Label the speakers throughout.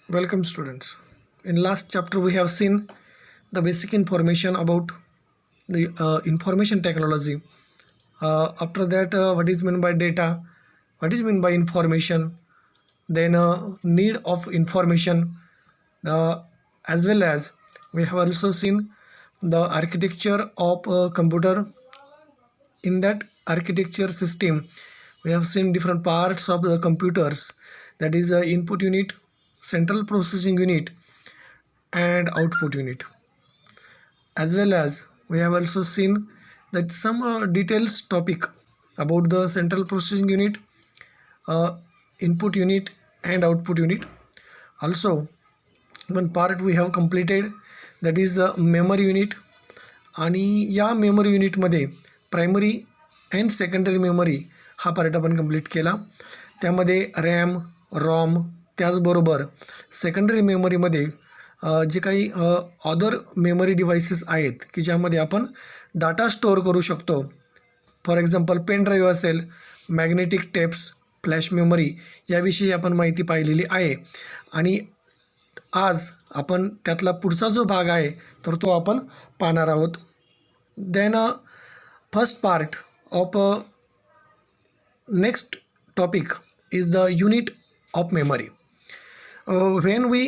Speaker 1: Welcome students. In last chapter we have seen the basic information about the information technology. After that what is meant by data, what is meant by information, then need of information, uh, as well as we have also seen the architecture of a computer. In that architecture system we have seen different parts of the computers, that is the input unit, central processing unit and output unit. As well as we have also seen that some details topic about the central processing unit, uh, input unit and output unit. Also one part we have completed, that is the memory unit. आणि या memory युनिटमध्ये primary and secondary memory हा part आपण complete केला. त्यामध्ये RAM, ROM, त्याचबरोबर secondary मेमरीमध्ये जे काही अदर मेमरी डिव्हाइसेस आहेत की ज्यामध्ये आपण डाटा स्टोअर करू शकतो. फॉर एक्झाम्पल पेन ड्राईव्ह असेल, मॅग्नेटिक टेप्स, फ्लॅश मेमरी, याविषयी आपण माहिती पाहिलेली आहे. आणि आज आपण त्यातला पुढचा जो भाग आहे तर तो आपण पाहणार आहोत. Then first part of next topic is the unit of memory. when we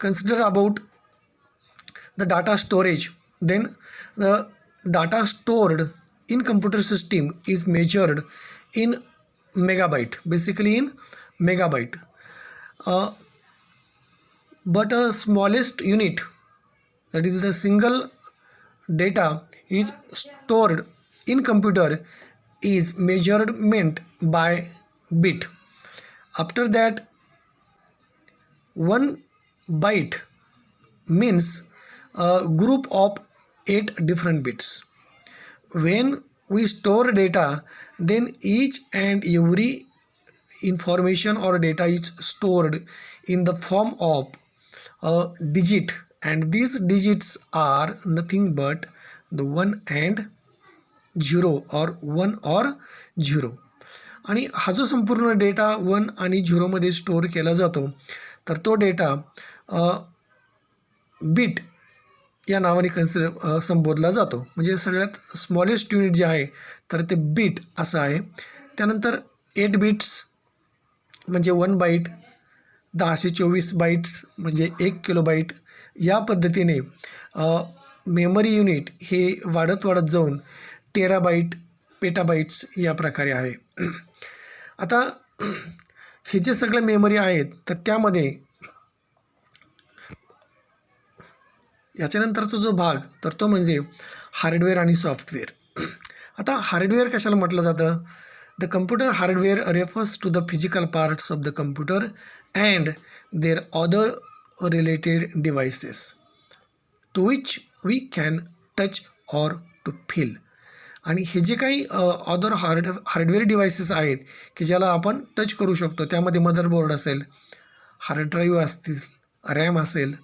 Speaker 1: consider about the data storage, then the data stored in computer system is measured in megabyte, basically in megabyte. But a smallest unit, that is the single data is stored in computer, is measurement by bit. After that, 1 byte means a group of 8 different bits. When we store data, then each and every information or data is stored in the form of a digit, and these digits are nothing but the 1 and 0 or 1 or 0. आणि हा जो संपूर्ण data 1 आणि 0 मध्ये store केला जातो तर तो डेटा बीट या नावाने संबोधला जातो. म्हणजे सगळ्यात स्मॉलेस्ट युनिट जे आहे तर ते बीट असं आहे. त्यानंतर 8 बिट्स म्हणजे 1 बाईट, 1024 बाईट्स म्हणजे 1 किलोबाईट. या पद्धतीने मेमरी युनिट हे वाढत जाऊन टेराबाईट, पेटाबाईट्स या प्रकारे आहे. आता हे जे सगळे मेमरी आहेत तर त्यामध्ये याच्यानंतरचा जो भाग तर तो म्हणजे हार्डवेअर आणि सॉफ्टवेअर. आता हार्डवेअर कशाला म्हटलं जातं? The computer hardware refers to the physical parts of the computer and their other related devices to which we can touch or to feel. आणि हे जे काही अदर हार्डवेअर डिव्हाइसेस आहेत की ज्याला आपण टच करू शकतो, त्यामध्ये मदरबोर्ड असेल, हार्ड ड्राईव्ह असतील, रॅम असेल,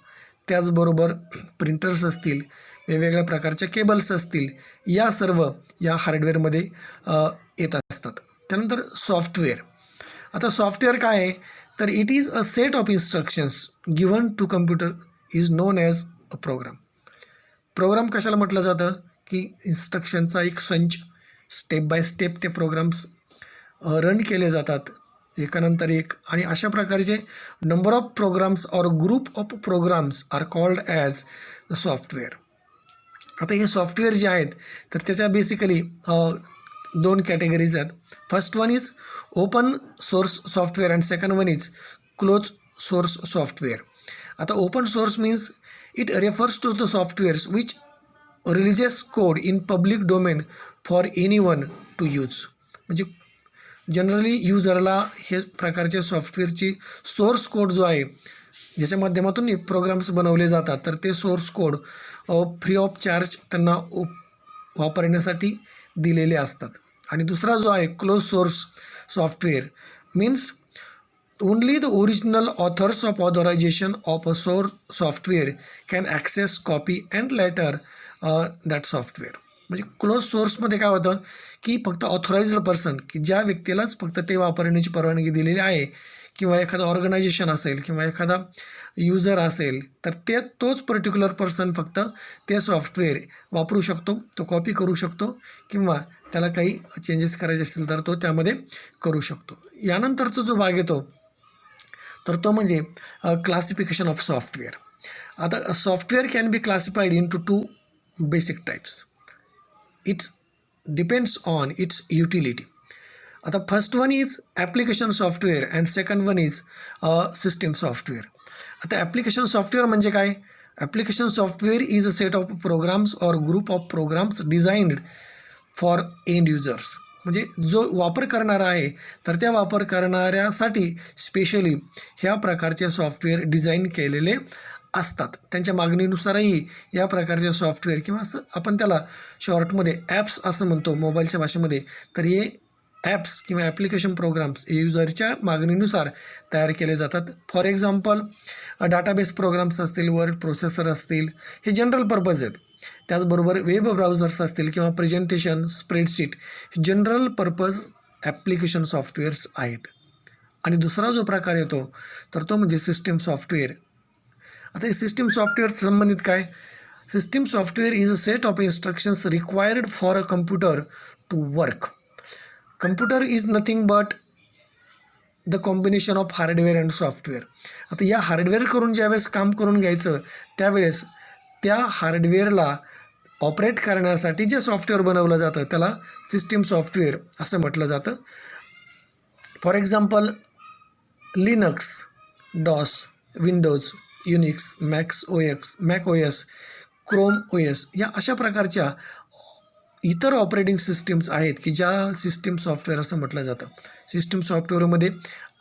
Speaker 1: त्याचबरोबर प्रिंटर्स असतील, वेगवेगळ्या प्रकारच्या केबल्स असतील, या सर्व या हार्डवेअरमध्ये येत असतात. त्यानंतर सॉफ्टवेअर. आता सॉफ्टवेअर काय आहे तर it is a set of instructions given to computer is known as a program. Program कशाला म्हटलं जातं की इन्स्ट्रक्शनचा एक संच, स्टेप बाय स्टेप ते प्रोग्राम्स रन केले जातात एकानंतर एक. आणि अशा प्रकारचे नंबर ऑफ प्रोग्राम्स और group of programs are called as the software. आता हे सॉफ्टवेअर जे आहेत तर त्याच्या बेसिकली 2 कॅटेगरीज आहेत. First one is open source software and second one is close source software. आता open source means it refers to the softwares which releases code in public domain for anyone to use. म्हणजे generally युजरला हे प्रकारचे सॉफ्टवेअरची source code जो आहे ज्याच्या माध्यमातून प्रोग्राम्स बनवले जातात तर ते source code free of charge त्यांना वापरण्यासाठी दिलेले असतात. आणि दुसरा जो आहे close source software means only the original authors of authorization of a software can access, copy and alter that software. म्हणजे क्लोज सोर्समध्ये काय होतं की फक्त ऑथराइज्ड पर्सन की ज्या व्यक्तीलाच फक्त ते वापरण्याची परवानगी दिलेली आहे किंवा एखादं ऑर्गनायझेशन असेल किंवा एखादा युजर असेल तर तोच पर्टिक्युलर पर्सन फक्त ते सॉफ्टवेअर वापरू शकतो, तो कॉपी करू शकतो किंवा त्याला काही चेंजेस करायचे असतील तर तो त्यामध्ये करू शकतो. यानंतरचा जो भाग येतो तर तो म्हणजे क्लासिफिकेशन ऑफ सॉफ्टवेअर. आता software can be classified into 2 basic types. Its depends on its utility. आता first one is application software and second one is system software. आता ॲप्लिकेशन सॉफ्टवेअर म्हणजे काय? Application software is a set of programs or group of programs designed for end users. म्हणजे जो वापर करणारा आहे तर त्या वापर करणाऱ्यासाठी स्पेशली ह्या प्रकारचे सॉफ्टवेअर डिझाईन केलेले असतात. त्यांच्या मागणीनुसारही या प्रकारचे सॉफ्टवेअर किंवा असं आपण त्याला शॉर्टमध्ये ॲप्स असं म्हणतो मोबाईलच्या भाषेमध्ये, तर हे ॲप्स किंवा ॲप्लिकेशन प्रोग्राम्स युजरच्या मागणीनुसार तयार केले जातात. फॉर एक्झाम्पल डाटाबेस प्रोग्राम्स असतील, वर्ड प्रोसेसर असतील, हे जनरल पर्पज आहेत. त्याचबरोबर वेब ब्राउझर्स असतील किंवा presentation, spreadsheet, general purpose application softwares आहेत. आणि दुसरा जो प्रकार येतो तर तो म्हणजे सिस्टीम सॉफ्टवेअर. आता हे सिस्टीम सॉफ्टवेअर संबंधित काय? System software is a set of instructions required for a computer to work. Computer is nothing but the combination of hardware and software. आता या हार्डवेअर करून ज्यावेळेस काम करून घ्यायचं त्यावेळेस त्या हार्डवेअरला ऑपरेट करण्यासाठी जे सॉफ्टवेअर बनवलं जातं त्याला सिस्टीम सॉफ्टवेअर असं म्हटलं जातं. For example Linux, DOS, Windows, Unix, Mac O S, Chrome O S या अशा प्रकारच्या इतर ऑपरेटिंग सिस्टीम्स आहेत की ज्या सिस्टीम सॉफ्टवेअर असं म्हटलं जातं. सिस्टीम सॉफ्टवेअरमध्ये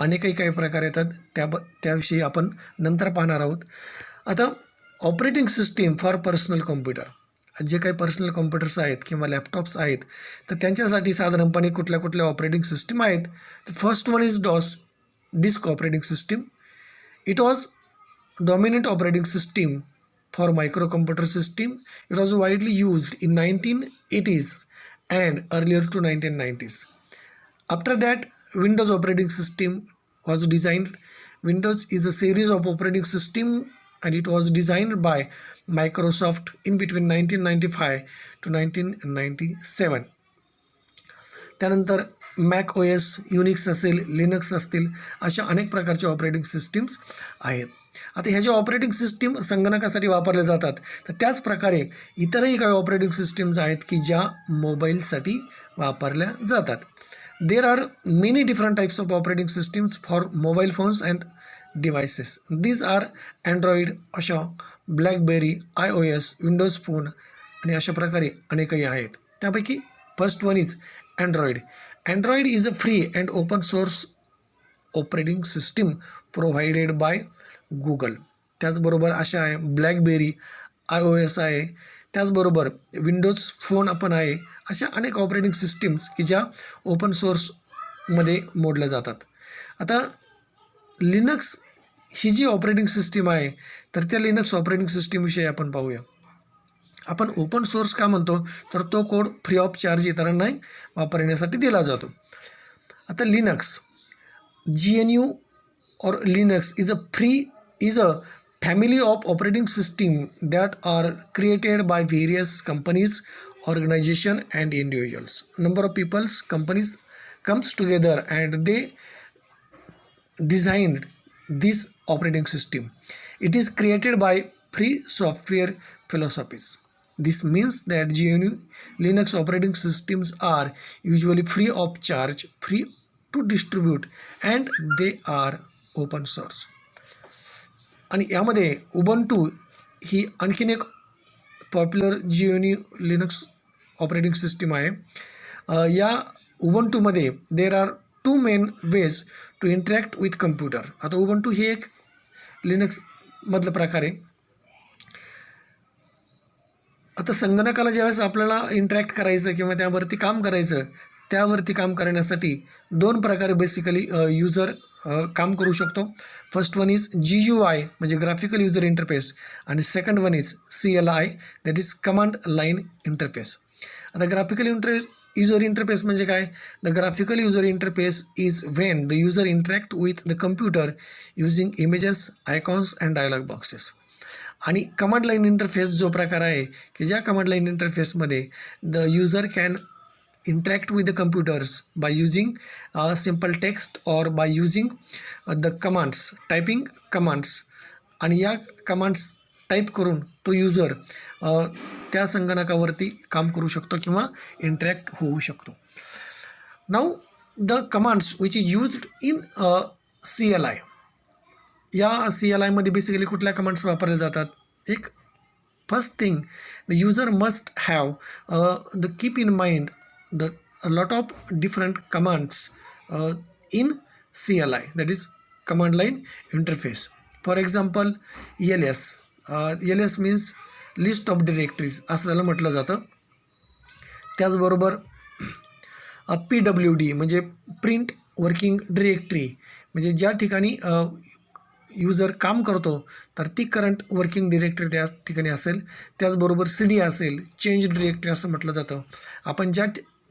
Speaker 1: अनेकही काही प्रकार येतात, त्याविषयी आपण नंतर पाहणार आहोत. आता operating system for personal computer, जे काही पर्सनल कॉम्प्युटर्स आहेत किंवा लॅपटॉप्स आहेत तर त्यांच्यासाठी साधारणपणे कुठल्या कुठल्या ऑपरेटिंग सिस्टीम आहेत. तर first one is DOS, disk operating system. It was dominant operating system for microcomputer system. It was widely used in 1980s and earlier to 1990s. After that, Windows operating system was designed. Windows is a series of operating system and it was designed by Microsoft in between 1995 to 1997. त्यानंतर Mac O S, Unix असेल, Linux असतील, अशा अनेक प्रकारचे operating systems आहेत. आता ह्या ज्या ऑपरेटिंग सिस्टीम संगणकासाठी वापरल्या जातात तर त्याच प्रकारे इतरही काही ऑपरेटिंग सिस्टीम्स आहेत की ज्या मोबाईलसाठी वापरल्या जातात. There are many different types of operating systems for mobile phones and devices. These are Android, अशा ब्लॅकबेरी, iOS, विंडोज फोन आणि अशा प्रकारे अनेकही आहेत. त्यापैकी first one is Android. Android is a free and open source operating system provided by Google. त्याचबरोबर अशा आहे ब्लॅकबेरी, iOS आहे, त्याचबरोबर विंडोज फोन आपण आहे. अशा अनेक ऑपरेटिंग सिस्टीम्स की ज्या ओपन सोर्समध्ये मोडल्या जातात. आता लिनक्स ही जी ऑपरेटिंग सिस्टीम आहे तर त्या लिनक्स ऑपरेटिंग सिस्टीमविषयी आपण पाहूया. आपण ओपन सोर्स का म्हणतो तर तो कोड फ्री ऑफ चार्ज इतरांना वापरण्यासाठी दिला जातो. आता Linux, GNU or Linux is a family of operating system that are created by various companies, organization and individuals. Number of people's companies comes together and they designed this operating system. It is created by free software philosophies. This means that GNU Linux operating systems are usually free of charge, free to distribute and they are open source. आणि यामध्ये Ubuntu ही आणखीन एक popular GNU Linux operating system आहे. या उबंटूमध्ये there are 2 main ways to interact with computer. आता Ubuntu ही एक लिनक्समधलं प्रकार आहे. आता संगणकाला ज्यावेळेस आपल्याला इंटरॅक्ट करायचं किंवा त्यावरती काम करायचं त्यावरती काम करण्यासाठी 2 प्रकारे बेसिकली युजर काम करू शकतो. फर्स्ट वन इज GUI म्हणजे ग्राफिकल युजर इंटरफेस आणि second one is CLI that is command line interface. आता ग्राफिकल युजर इंटरफेस म्हणजे काय? The graphical user interface is when the user interact with the computer using images, icons and dialog boxes. आणि command line interface जो प्रकार आहे की ज्या command line इंटरफेसमध्ये the user can interact with the computers by using simple text or by using the commands, typing commands, आणि या commands type करून तो युजर त्या संगणकावरती काम करू शकतो किंवा इंटरॅक्ट होऊ शकतो. Now the commands which is used in CLI. या CLI मध्ये बेसिकली कुठल्या कमांड्स वापरले जातात? एक first thing, the user must have the keep in mind a lot of different commands in CLI, that is command line interface. For example, ls. ls means list of directories असं त्याला म्हटलं जातं. त्याचबरोबर PWD म्हणजे print working directory, म्हणजे ज्या ठिकाणी user काम करतो तर ती करंट वर्किंग डिरेक्टरी त्या ठिकाणी असेल. त्याचबरोबर CD असेल, चेंज डिरेक्टरी असं म्हटलं जातं. आपण ज्या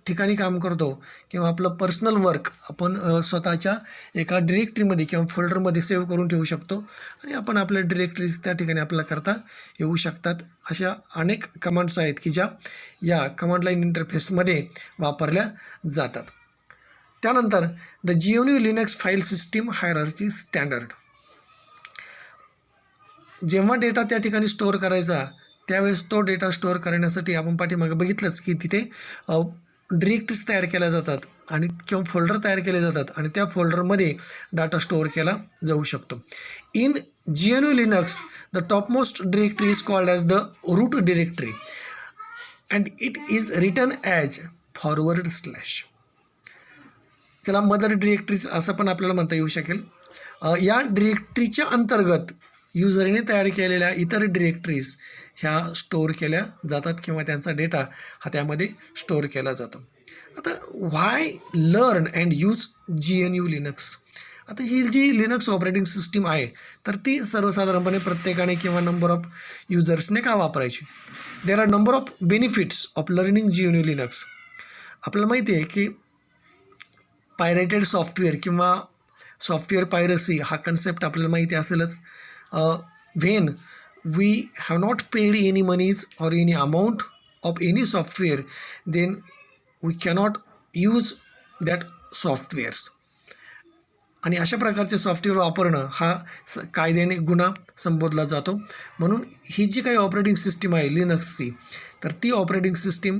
Speaker 1: ठिकाणी काम करतो किंवा आपलं पर्सनल वर्क आपण स्वतःच्या एका डिरेक्टरीमध्ये किंवा फोल्डरमध्ये सेव्ह करून ठेवू शकतो आणि आपण आपल्या डिरेक्टरीज त्या ठिकाणी आपल्याला करता येऊ शकतात. अशा अनेक कमांड्स आहेत की ज्या या कमांड लाईन इंटरफेसमध्ये वापरल्या जातात. त्यानंतर the GNU Linux file system hierarchy standard. जेव्हा डेटा त्या ठिकाणी स्टोअर करायचा त्यावेळेस तो डेटा स्टोअर करण्यासाठी आपण पाठीमागे बघितलंच की तिथे डिरेक्टरीज तयार केल्या जातात आणि किंवा फोल्डर तयार केले जातात आणि त्या फोल्डरमध्ये डाटा स्टोअर केला जाऊ शकतो. In GNU Linux the topmost directory is called as the root directory and it is written as forward slash. त्याला मदर डिरेक्टरीज असं पण आपल्याला म्हणता येऊ शकेल. या डिरेक्टरीच्या अंतर्गत युजरने तयार केलेल्या इतर डिरेक्टरीज ह्या स्टोअर केल्या जातात किंवा त्यांचा डेटा हा त्यामध्ये स्टोअर केला जातो. आता why learn and use GNU Linux. आता ही जी लिनक्स ऑपरेटिंग सिस्टीम आहे तर ती सर्वसाधारणपणे प्रत्येकाने किंवा नंबर ऑफ युजर्सने का वापरायची? There are number of benefits of learning GNU Linux. आपल्याला माहिती आहे की पायरेटेड सॉफ्टवेअर किंवा सॉफ्टवेअर पायरसी हा कन्सेप्ट आपल्याला माहिती असेलच. when we have not paid any monies or any amount of any software, then we cannot use that softwares. आणि अशा प्रकारचे सॉफ्टवेअर वापरणं हा कायद्याने गुन्हा संबोधला जातो. म्हणून ही जी काही ऑपरेटिंग सिस्टीम आहे लिनक्सची तर ती ऑपरेटिंग सिस्टीम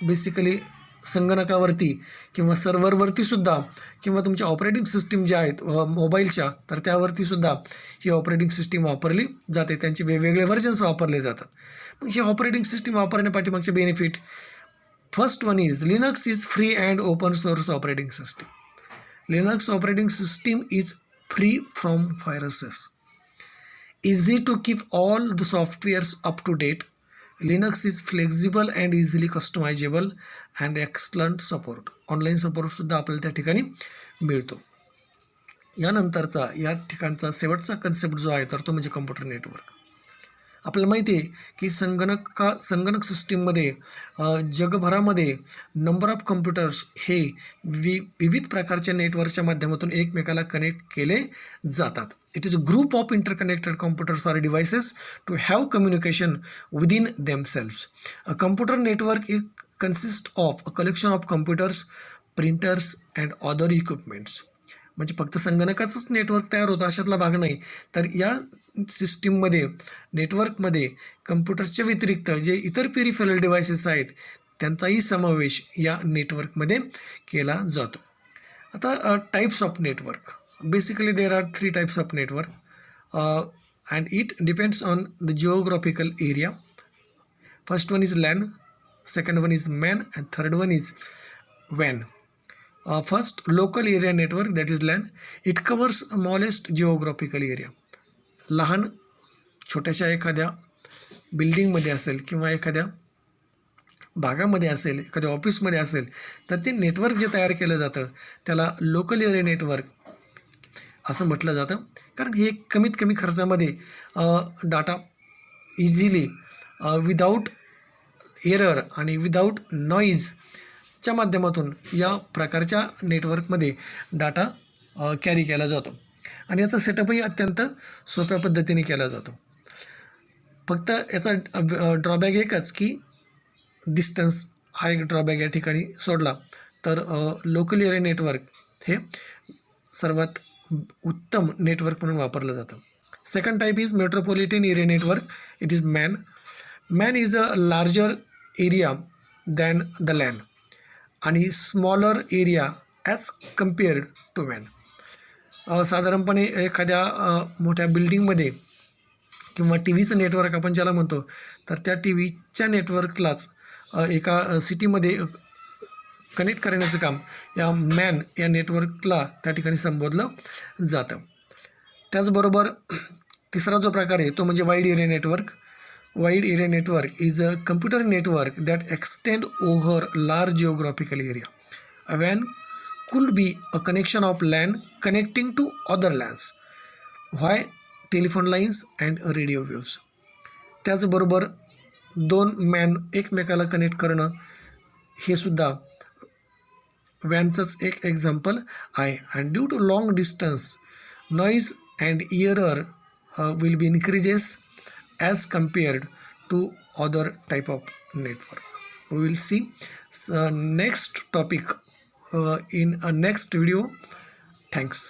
Speaker 1: बेसिकली संगणकावरती किंवा सर्व्हरवरती सुद्धा किंवा तुमच्या ऑपरेटिंग सिस्टीम ज्या आहेत मोबाईलच्या तर त्यावरती सुद्धा ही ऑपरेटिंग सिस्टीम वापरली जाते. त्यांचे वेगवेगळे व्हर्जन्स वापरले जातात. पण ही ऑपरेटिंग सिस्टीम वापरण्यापाठीमागचे benefit, first one is Linux is free and open source operating system. Linux operating system is free from viruses, easy to keep all the softwares up to date. Linux is flexible and easily customizable and excellent support. Online सपोर्टसुद्धा आपल्याला त्या ठिकाणी मिळतो. यानंतरचा या ठिकाणचा शेवटचा concept जो आहे तर तो म्हणजे कम्प्युटर नेटवर्क. आपल्याला माहिती आहे की संगणक सिस्टीममध्ये जगभरामध्ये नंबर ऑफ कम्प्युटर्स हे विविध प्रकारच्या नेटवर्कच्या माध्यमातून एकमेकाला कनेक्ट केले जातात. It is a group of interconnected computers or devices to have communication within themselves. A computer network is consist of a collection of computers, printers and other equipments. म्हणजे फक्त संगणकाचंच नेटवर्क तयार होतं अशातला भाग नाही, तर या सिस्टीममध्ये नेटवर्कमध्ये कम्प्युटरच्या व्यतिरिक्त जे इतर पेरिफेरल डिव्हायसेस आहेत त्यांचाही समावेश या नेटवर्कमध्ये केला जातो. आता types of network. Basically there are 3 types of network and it depends on the geographical area. First one is LAN, second one is MAN, and third one is WAN. First, local area network, that is LAN. It covers smallest geographical area. लहान छोट्याशा एखाद्या बिल्डिंगमध्ये असेल किंवा एखाद्या भागामध्ये असेल, एखाद्या ऑफिसमध्ये असेल तर ते नेटवर्क जे तयार केलं जातं त्याला लोकल एरिया नेटवर्क असं म्हटलं जातं. कारण हे कमीत कमी खर्चामध्ये डाटा इझिली विदाऊट एरर आणि विदाऊट नॉईज च्या माध्यमातून या प्रकारच्या नेटवर्कमध्ये डाटा कॅरी केला जातो आणि याचा सेटअपही अत्यंत सोप्या पद्धतीने केला जातो. फक्त याचा ड्रॉबॅक एकच की डिस्टन्स हा एक ड्रॉबॅक या ठिकाणी सोडला तर लोकल एरिया नेटवर्क हे सर्वात उत्तम नेटवर्क म्हणून वापरलं जातं. Second type is metropolitan area network. It is MAN. MAN is a larger area than the LAN आणि smaller area as compared to MAN. साधारणपणे एखाद्या मोठ्या बिल्डिंगमध्ये किंवा टी व्हीचं नेटवर्क आपण ज्याला म्हणतो तर त्या टी व्हीच्या नेटवर्कलाच एका सिटीमध्ये कनेक्ट करण्याचं काम या मॅन या नेटवर्कला त्या ठिकाणी संबोधलं जातं. त्याचबरोबर तिसरा जो प्रकार आहे तो म्हणजे wide area network. Wide area network is a computer network that extend over large geographical area. A WAN could be a connection of LAN connecting to other LANs via telephone lines and radio waves. त्याचबरोबर दोन man एकमेकाला connect करणं हे सुद्धा WANचंच एक example आहे. And due to long distance noise and error will be increases as compared to other type of network. We will see next topic in a next video. Thanks.